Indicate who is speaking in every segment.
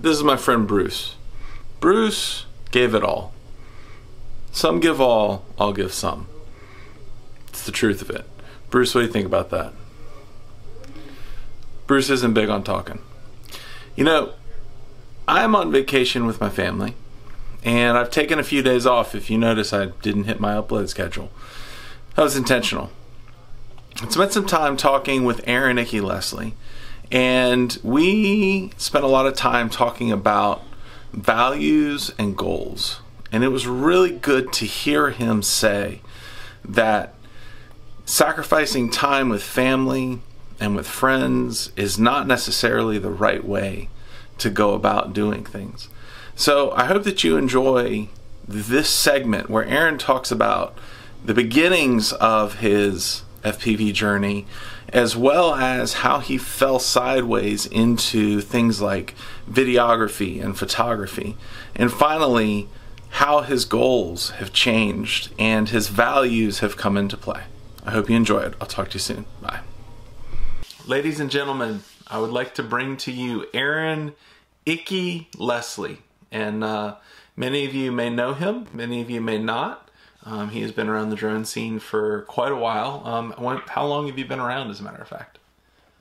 Speaker 1: This is my friend Bruce. Bruce gave it all. Some give all, I'll give some. It's the truth of it. Bruce, what do you think about that? Bruce isn't big on talking. You know, I'm on vacation with my family, and I've taken a few days off. If you notice, I didn't hit my upload schedule. That was intentional. I spent some time talking with Aaron, Icky, Leslie, and we spent a lot of time talking about values and goals. And it was really good to hear him say that sacrificing time with family and with friends is not necessarily the right way to go about doing things. So I hope that you enjoy this segment where Aaron talks about the beginnings of his FPV journey, as well as how he fell sideways into things like videography and photography, and finally how his goals have changed and his values have come into play. I hope you enjoy it. I'll talk to you soon. Bye. Ladies and gentlemen, I would like to bring to you Aaron Icky Leslie. And many of you may know him, many of you may not. He has been around the drone scene for quite a while. How long have you been around, as a matter of fact?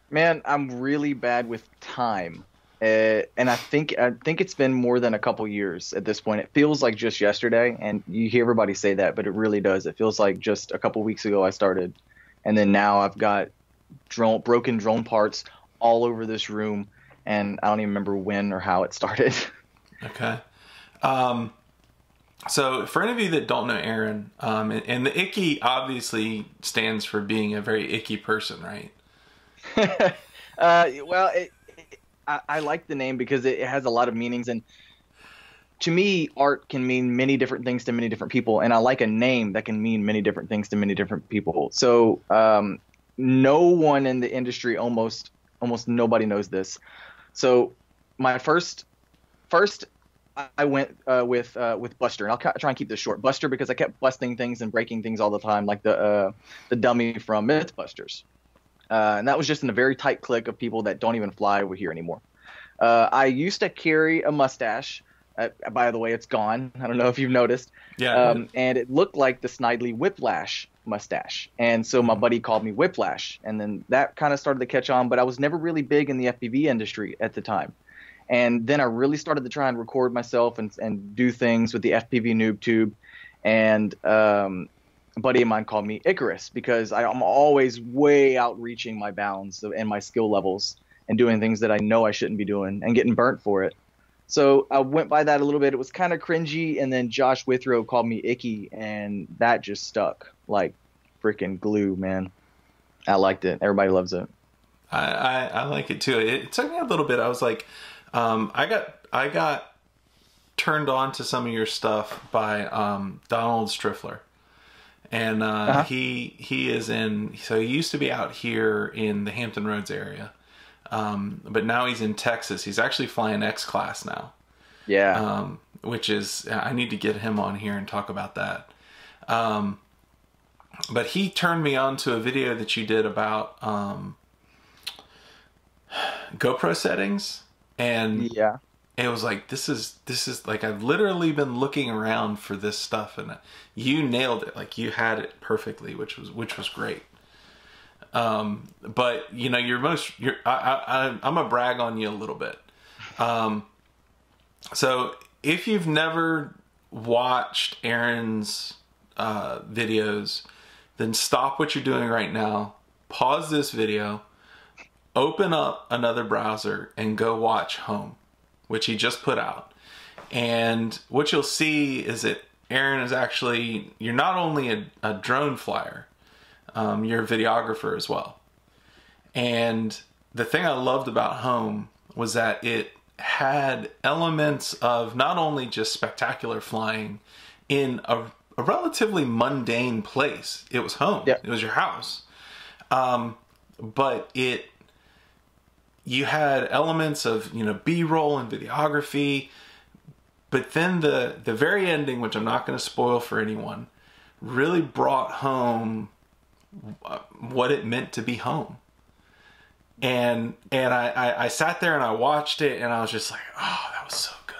Speaker 2: Man, I'm really bad with time. And I think it's been more than a couple years at this point. It feels like just yesterday, and you hear everybody say that, but it really does. It feels like just a couple weeks ago I started, and then now I've got broken drone parts all over this room, and I don't even remember when or how it started.
Speaker 1: Okay. So for any of you that don't know Aaron, and the Icky obviously stands for being a very icky person, right?
Speaker 2: Well, I like the name because it has a lot of meanings, and to me, art can mean many different things to many different people, and I like a name that can mean many different things to many different people. So no one in the industry, almost nobody knows this. So my first I went with Buster, and I'll try and keep this short. Buster, because I kept busting things and breaking things all the time, like the dummy from Mythbusters. And that was just in a very tight clique of people that don't even fly over here anymore. I used to carry a mustache. By the way, it's gone. I don't know if you've noticed.
Speaker 1: Yeah.
Speaker 2: And it looked like the Snidely Whiplash mustache. And so my buddy called me Whiplash. And then that kind of started to catch on. But I was never really big in the FPV industry at the time. And then I really started to try and record myself and do things with the FPV Noob Tube. And a buddy of mine called me Icarus because I'm always way outreaching my bounds and my skill levels and doing things that I know I shouldn't be doing and getting burnt for it. So I went by that a little bit. It was kind of cringy. And then Josh Withrow called me Icky, and that just stuck like freaking glue, man. I liked it. Everybody loves it.
Speaker 1: I like it too. It took me a little bit. I was like, I got turned on to some of your stuff by Donald Striffler. And he is in, so he used to be out here in the Hampton Roads area. But now he's in Texas. He's actually flying X-Class now.
Speaker 2: Yeah.
Speaker 1: Which is, I need to get him on here and talk about that. But he turned me on to a video that you did about GoPro settings. And
Speaker 2: yeah.
Speaker 1: it was like, this is like, I've literally been looking around for this stuff, and you nailed it. Like, you had it perfectly, which was great. But you know, I'm gonna brag on you a little bit. So if you've never watched Aaron's videos, then stop what you're doing right now, pause this video, open up another browser, and go watch Home, which he just put out. And what you'll see is that Aaron is actually, you're not only a drone flyer, you're a videographer as well. And the thing I loved about Home was that it had elements of not only just spectacular flying in a relatively mundane place. It was home. Yeah. It was your house. But you had elements of, you know, B-roll and videography, but then the very ending, which I'm not going to spoil for anyone, really brought home what it meant to be home. And I sat there and I watched it, and I was just like, oh, was so good.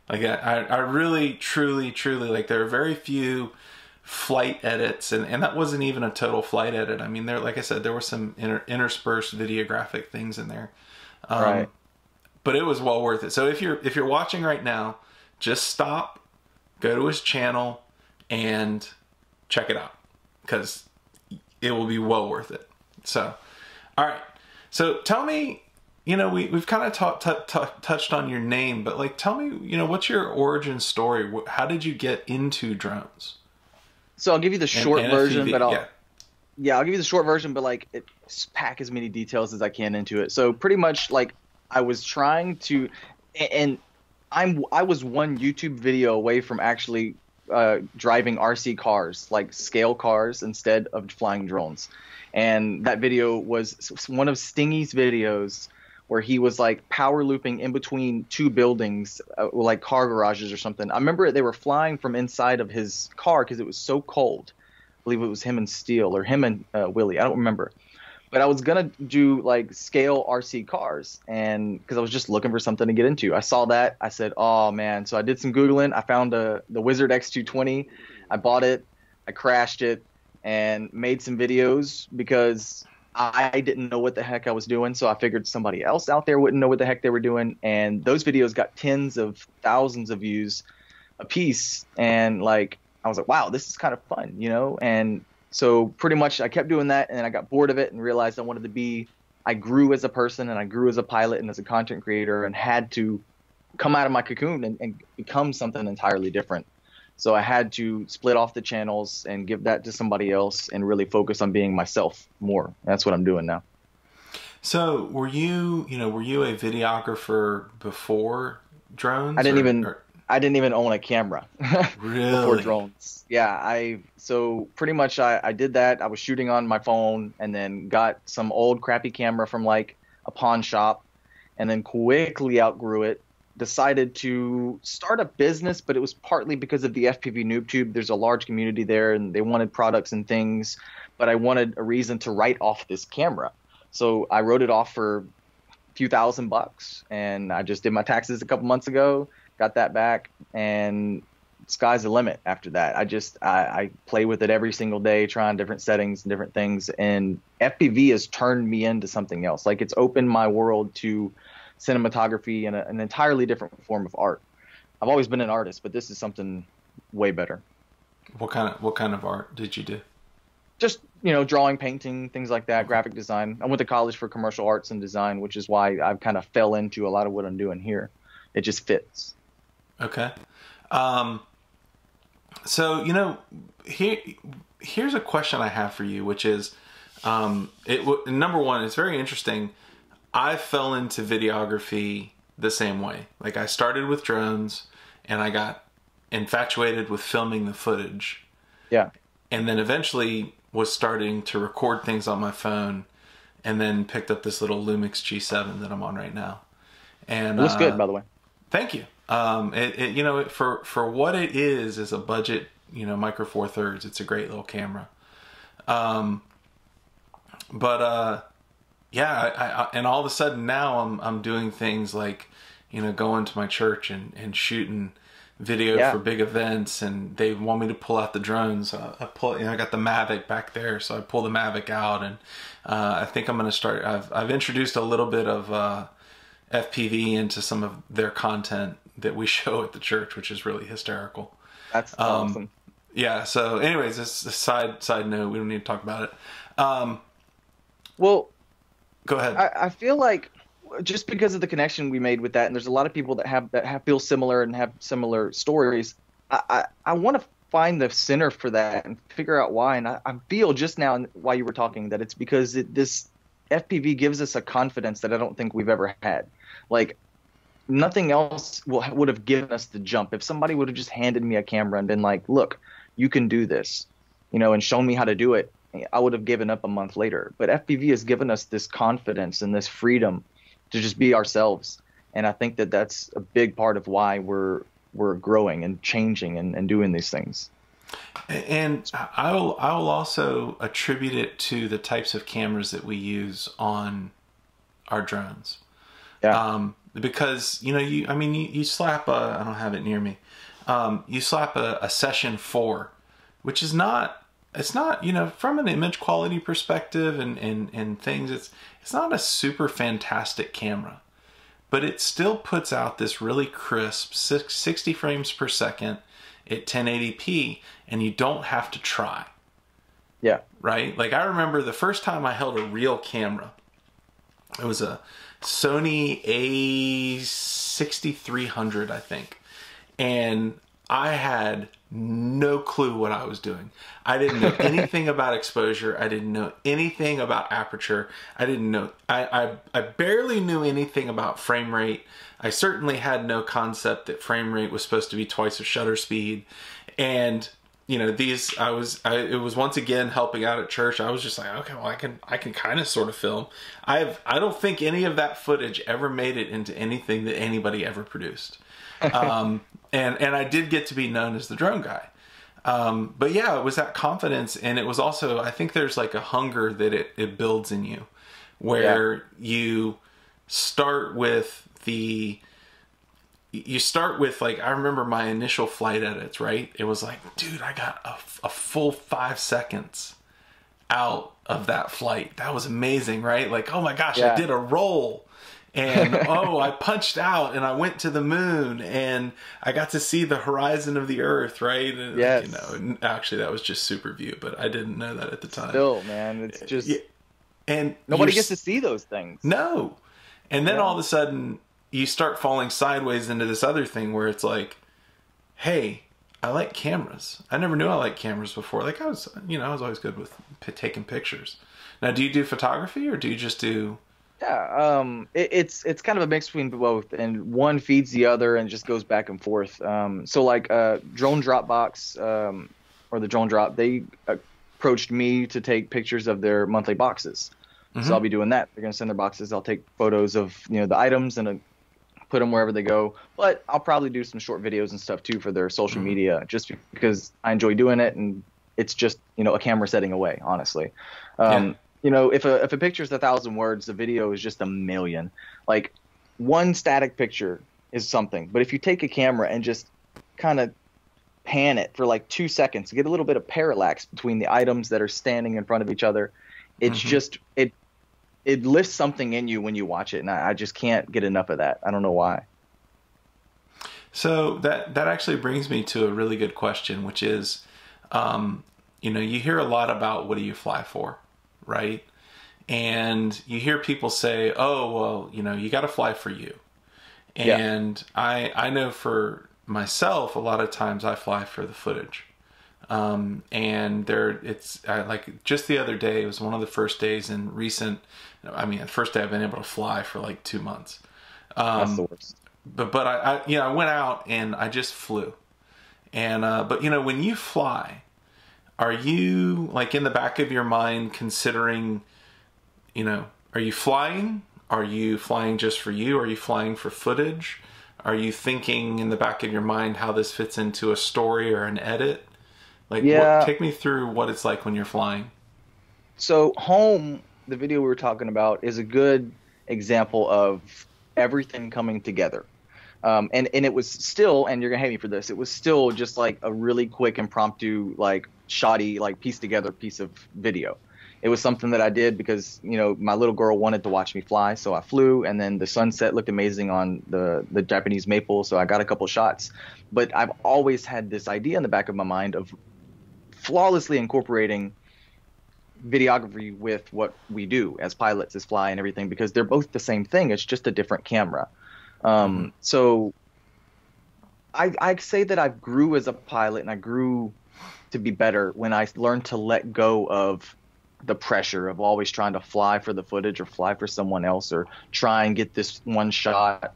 Speaker 1: Like I really, truly, truly, like there are very few flight edits, and that wasn't even a total flight edit. I mean, there, like I said, there were some interspersed videographic things in there.
Speaker 2: Right.
Speaker 1: But it was well worth it. So if you're watching right now, just stop, go to his channel, and check it out, because it will be well worth it. So, all right. So tell me, you know, we've kind of touched on your name, but like, tell me, you know, what's your origin story? How did you get into drones?
Speaker 2: So I'll give you the short version, but I'll give you the short version, but like pack as many details as I can into it. So pretty much like I was trying to, and I was one YouTube video away from actually driving RC cars, like scale cars, instead of flying drones. And that video was one of Stingy's videos where he was like power looping in between two buildings, like car garages or something. I remember they were flying from inside of his car because it was so cold. I believe it was him and Steele, or him and Willie. I don't remember. But I was going to do like scale RC cars, and because I was just looking for something to get into. I saw that. I said, oh, man. So I did some Googling. I found the Wizard X220. I bought it. I crashed it and made some videos because I didn't know what the heck I was doing. So I figured somebody else out there wouldn't know what the heck they were doing. And those videos got tens of thousands of views a piece. And like, I was like, wow, this is kind of fun, you know? And so pretty much I kept doing that, and then I got bored of it and realized I grew as a person, and I grew as a pilot and as a content creator, and had to come out of my cocoon and become something entirely different. So I had to split off the channels and give that to somebody else and really focus on being myself more. That's what I'm doing now.
Speaker 1: So were you a videographer before drones?
Speaker 2: I didn't even own a camera
Speaker 1: really?
Speaker 2: Before drones. Yeah, so pretty much I did that. I was shooting on my phone, and then got some old crappy camera from like a pawn shop, and then quickly outgrew it. Decided to start a business, but it was partly because of the FPV Noob Tube. There's a large community there, and they wanted products and things, but I wanted a reason to write off this camera. So I wrote it off for a few $1,000, and I just did my taxes a couple months ago. Got that back, and sky's the limit after that. I play with it every single day, trying different settings and different things, and FPV has turned me into something else. Like, it's opened my world to cinematography and an entirely different form of art. I've always been an artist, but this is something way better.
Speaker 1: What kind of art did you do?
Speaker 2: Just, drawing, painting, things like that, graphic design. I went to college for commercial arts and design, which is why I've kind of fell into a lot of what I'm doing here. It just fits.
Speaker 1: Okay. So, here's a question I have for you, which is, number one, it's very interesting. I fell into videography the same way. Like, I started with drones, and I got infatuated with filming the footage.
Speaker 2: Yeah.
Speaker 1: And then eventually was starting to record things on my phone, and then picked up this little Lumix G7 that I'm on right now. And
Speaker 2: it looks good, by the way.
Speaker 1: Thank you. For what it is as a budget, Micro Four Thirds, it's a great little camera. Yeah, and all of a sudden now I'm doing things like, going to my church and shooting video for big events, and they want me to pull out the drones. I got the Mavic back there, so I pull the Mavic out, and I think I'm going to start. I've introduced a little bit of FPV into some of their content that we show at the church, which is really hysterical.
Speaker 2: That's awesome.
Speaker 1: Yeah. So, anyways, this is a side note. We don't need to talk about it.
Speaker 2: Well,
Speaker 1: go ahead.
Speaker 2: I feel like just because of the connection we made with that, and there's a lot of people that feel similar and have similar stories. I want to find the center for that and figure out why. And I feel just now while you were talking that it's because this FPV gives us a confidence that I don't think we've ever had. Like, nothing else would have given us the jump. If somebody would have just handed me a camera and been like, look, you can do this, and shown me how to do it, I would have given up a month later. But FPV has given us this confidence and this freedom to just be ourselves. And I think that that's a big part of why we're growing and changing and doing these things.
Speaker 1: And I will also attribute it to the types of cameras that we use on our drones.
Speaker 2: Yeah.
Speaker 1: because you slap I don't have it near me. You slap a session 4, which is not, it's not, from an image quality perspective and things, it's not a super fantastic camera, but it still puts out this really crisp 60 frames per second at 1080p, and you don't have to try.
Speaker 2: Yeah.
Speaker 1: Right? Like, I remember the first time I held a real camera, it was a Sony A6300, I think. And I had no clue what I was doing. I didn't know anything about exposure. I didn't know anything about aperture. I didn't know, I barely knew anything about frame rate. I certainly had no concept that frame rate was supposed to be twice of shutter speed. And it was once again helping out at church. I was just like, okay, well, I can kind of sort of film. I don't think any of that footage ever made it into anything that anybody ever produced. And I did get to be known as the drone guy. But yeah, it was that confidence, and it was also, I think there's like a hunger that it builds in you, where you start with like, I remember my initial flight edits, right? It was like, dude, I got a full 5 seconds out of that flight. That was amazing, right? Like, oh my gosh, I did a roll. And oh, I punched out and I went to the moon and I got to see the horizon of the earth, right? And,
Speaker 2: yes.
Speaker 1: Actually that was just super view, but I didn't know that at the time.
Speaker 2: Still, man, it's just,
Speaker 1: and
Speaker 2: nobody gets to see those things.
Speaker 1: No. And then all of a sudden you start falling sideways into this other thing where it's like, hey, I like cameras. I never knew I liked cameras before. Like, I was always good with taking pictures. Now, do you do photography, or do you just do?
Speaker 2: Yeah, it's kind of a mix between both, and one feeds the other and just goes back and forth. So like Drone Dropbox, or the Drone Drop, they approached me to take pictures of their monthly boxes. Mm-hmm. So I'll be doing that. They're gonna send their boxes. I'll take photos of the items and put them wherever they go. But I'll probably do some short videos and stuff too for their social media, just because I enjoy doing it, and it's just a camera setting away, honestly. If a picture is 1,000 words, the video is just 1,000,000. Like, one static picture is something, but if you take a camera and just kind of pan it for like 2 seconds to get a little bit of parallax between the items that are standing in front of each other, it's just it lifts something in you when you watch it, and I just can't get enough of that. I don't know why.
Speaker 1: So that actually brings me to a really good question, which is, you hear a lot about, what do you fly for, right? And you hear people say, oh, well, you got to fly for you. And I know for myself, a lot of times I fly for the footage. And like just the other day, it was one of the first days in the first day I've been able to fly for like 2 months.
Speaker 2: That's the worst.
Speaker 1: But I went out and I just flew. And, but when you fly, are you like in the back of your mind considering, are you flying? Are you flying just for you? Are you flying for footage? Are you thinking in the back of your mind how this fits into a story or an edit? Like, take me through what it's like when you're flying.
Speaker 2: So Home, the video we were talking about, is a good example of everything coming together. And it was still, and you're going to hate me for this, it was still just like a really quick, impromptu, like shoddy, like pieced together piece of video. It was something that I did because, my little girl wanted to watch me fly, so I flew, and then the sunset looked amazing on the Japanese maple, so I got a couple shots. But I've always had this idea in the back of my mind of flawlessly incorporating videography with what we do as pilots, as fly and everything, because they're both the same thing. It's just a different camera. So I say that I grew as a pilot, and I grew to be better when I learned to let go of the pressure of always trying to fly for the footage or fly for someone else or try and get this one shot.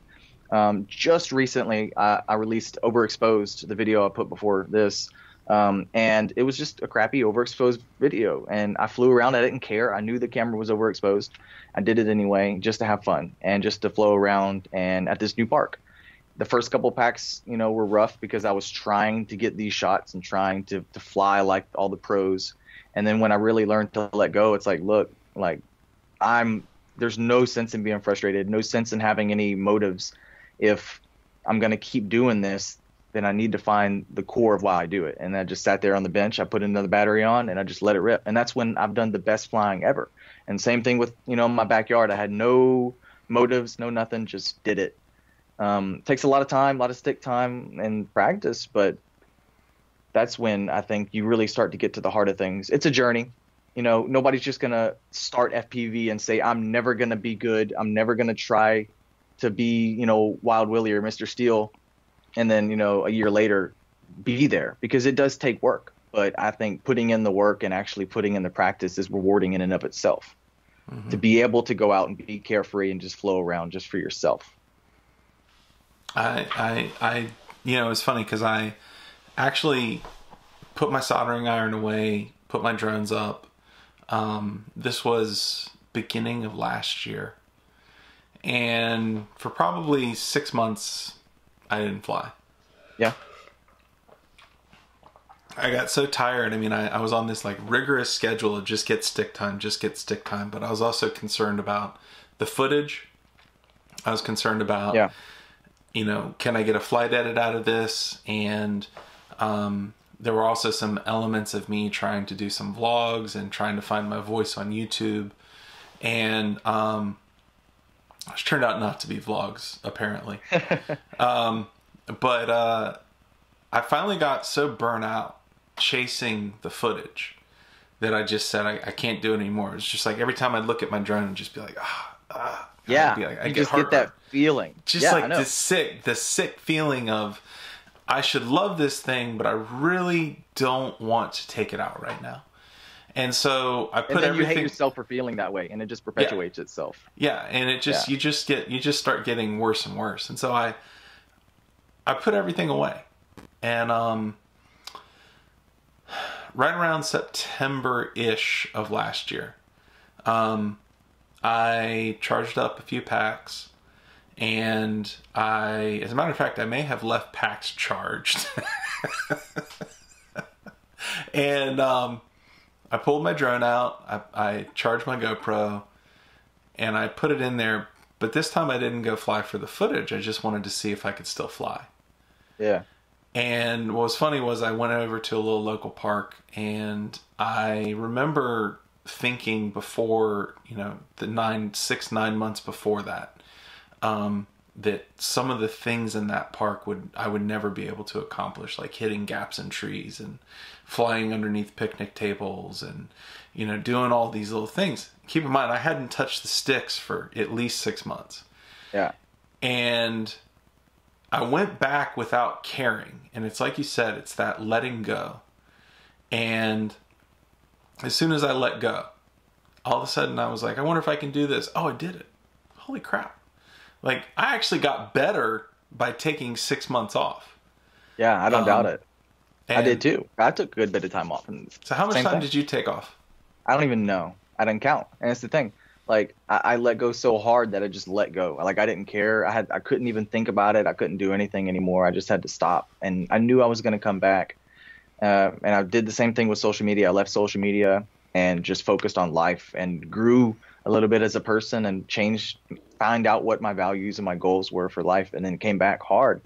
Speaker 2: Just recently, I released Overexposed, the video I put before this. And it was just a crappy overexposed video, and I flew around. I didn't care. I knew the camera was overexposed. I did it anyway, just to have fun and just to flow around and at this new park. The first couple packs, were rough because I was trying to get these shots and trying to fly like all the pros. And then when I really learned to let go, it's like, look, like I'm there's no sense in being frustrated, no sense in having any motives. If I'm going to keep doing this, then I need to find the core of why I do it. And I just sat there on the bench, I put another battery on, and I just let it rip. And that's when I've done the best flying ever. And same thing with, my backyard. I had no motives, no nothing, just did it. Takes a lot of time, a lot of stick time and practice, but that's when I think you really start to get to the heart of things. It's a journey. Nobody's just going to start FPV and say, I'm never going to be good. I'm never going to try to be, Wild Willie or Mr. Steele. And then, a year later be there, because it does take work. But I think putting in the work and actually putting in the practice is rewarding in and of itself. Mm-hmm. To be able to go out and be carefree and just flow around just for yourself.
Speaker 1: It's funny because I actually put my soldering iron away, put my drones up. This was beginning of last year. And for probably 6 months, I didn't fly.
Speaker 2: Yeah.
Speaker 1: I got so tired. I mean, I was on this like rigorous schedule of just get stick time. But I was also concerned about the footage. I was concerned about, can I get a flight edit out of this? And there were also some elements of me trying to do some vlogs and trying to find my voice on YouTube. And which turned out not to be vlogs, apparently. But I finally got so burnt out chasing the footage that I just said I can't do it anymore. It's just like every time I'd look at my drone and just be like,
Speaker 2: yeah,
Speaker 1: be like,
Speaker 2: you just get that feeling.
Speaker 1: Just like the sick feeling of I should love this thing, but I really don't want to take it out right now. And so I put
Speaker 2: and then
Speaker 1: everything.
Speaker 2: You hate yourself for feeling that way, and it just perpetuates itself.
Speaker 1: Yeah, and it just you just start getting worse and worse. And so I put everything away, and right around September-ish of last year, I charged up a few packs, and as a matter of fact, I may have left packs charged. And I pulled my drone out, I charged my GoPro, and I put it in there, but this time I didn't go fly for the footage. I just wanted to see if I could still fly. Yeah. And what was funny was I went over to a little local park, and I remember thinking before, the 9 months before that, that some of the things in that park I would never be able to accomplish, like hitting gaps in trees and flying underneath picnic tables and, doing all these little things. Keep in mind, I hadn't touched the sticks for at least 6 months. Yeah. And I went back without caring. And it's like you said, it's that letting go. And as soon as I let go, all of a sudden I was like, I wonder if I can do this. Oh, I did it. Holy crap. Like, I actually got better by taking 6 months off.
Speaker 2: Yeah, I don't doubt it. I did too. I took a good bit of time off.
Speaker 1: So how much time did you take off?
Speaker 2: I don't even know. I didn't count. And that's the thing. Like, I let go so hard that I just let go. Like, I didn't care. I couldn't even think about it. I couldn't do anything anymore. I just had to stop. And I knew I was going to come back. And I did the same thing with social media. I left social media and just focused on life and grew a little bit as a person and find out what my values and my goals were for life. And then came back hard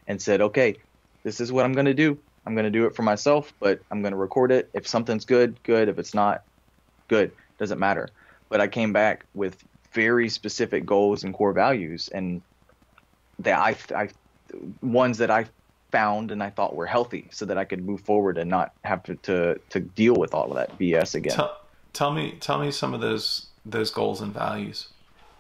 Speaker 2: and said, okay, this is what I'm going to do. I'm going to do it for myself, but I'm going to record it. If something's good, good. If it's not, good. Doesn't matter. But I came back with very specific goals and core values, and that ones that I found and I thought were healthy, so that I could move forward and not have to deal with all of that BS again.
Speaker 1: Tell me some of those goals and values.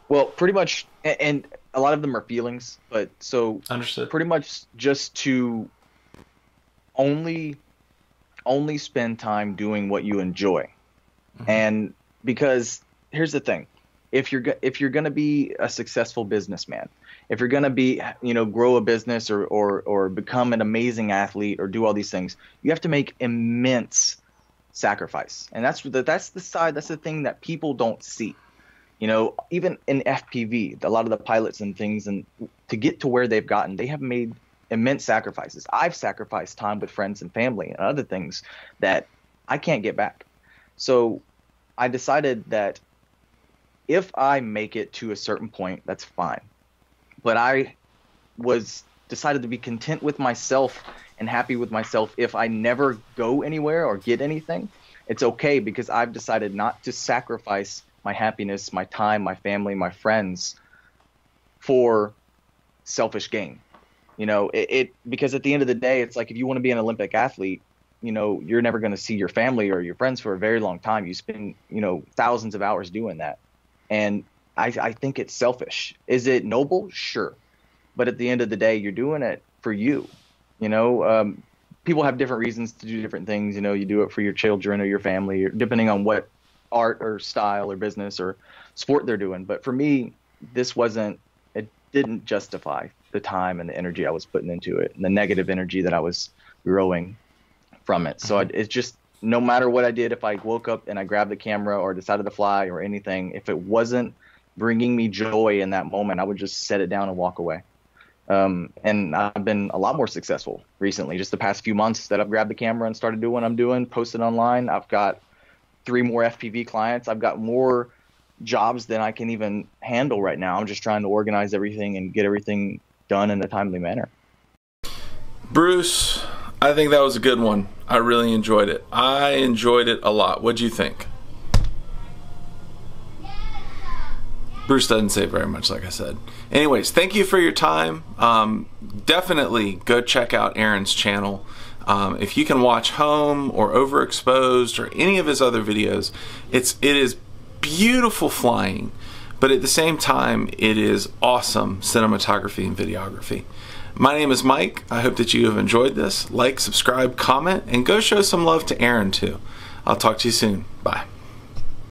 Speaker 2: Well, pretty much, and a lot of them are feelings, but so
Speaker 1: understood.
Speaker 2: Pretty much just to only spend time doing what you enjoy. Mm-hmm. And because here's the thing, if you're going to be a successful businessman, if you're going to be, grow a business or become an amazing athlete or do all these things, you have to make immense sacrifice. And that's the thing that people don't see. Even in FPV, a lot of the pilots and things, and to get to where they've gotten, they have made immense sacrifices. I've sacrificed time with friends and family and other things that I can't get back. So I decided that if I make it to a certain point, that's fine. But I was decided to be content with myself and happy with myself if I never go anywhere or get anything. It's okay, because I've decided not to sacrifice my happiness, my time, my family, my friends for selfish gain. Because at the end of the day, it's like, if you want to be an Olympic athlete, you're never going to see your family or your friends for a very long time. You spend, thousands of hours doing that. And I think it's selfish. Is it noble? Sure. But at the end of the day, you're doing it for you. People have different reasons to do different things. You do it for your children or your family, depending on what art or style or business or sport they're doing. But for me, it didn't justify the time and the energy I was putting into it, and the negative energy that I was growing from it. So it's just, no matter what I did, if I woke up and I grabbed the camera or decided to fly or anything, if it wasn't bringing me joy in that moment, I would just set it down and walk away. And I've been a lot more successful recently, just the past few months that I've grabbed the camera and started doing what I'm doing, posted online. I've got 3 more FPV clients. I've got more jobs than I can even handle right now. I'm just trying to organize everything and get everything done in a timely manner.
Speaker 1: Bruce, I think that was a good one. I really enjoyed it. I enjoyed it a lot. What'd you think? Bruce doesn't say very much, like I said. Anyways, thank you for your time. Definitely go check out Aaron's channel. If you can watch Home or Overexposed or any of his other videos, it is beautiful flying, but at the same time, it is awesome cinematography and videography. My name is Mike. I hope that you have enjoyed this. Like, subscribe, comment, and go show some love to Aaron too. I'll talk to you soon. Bye.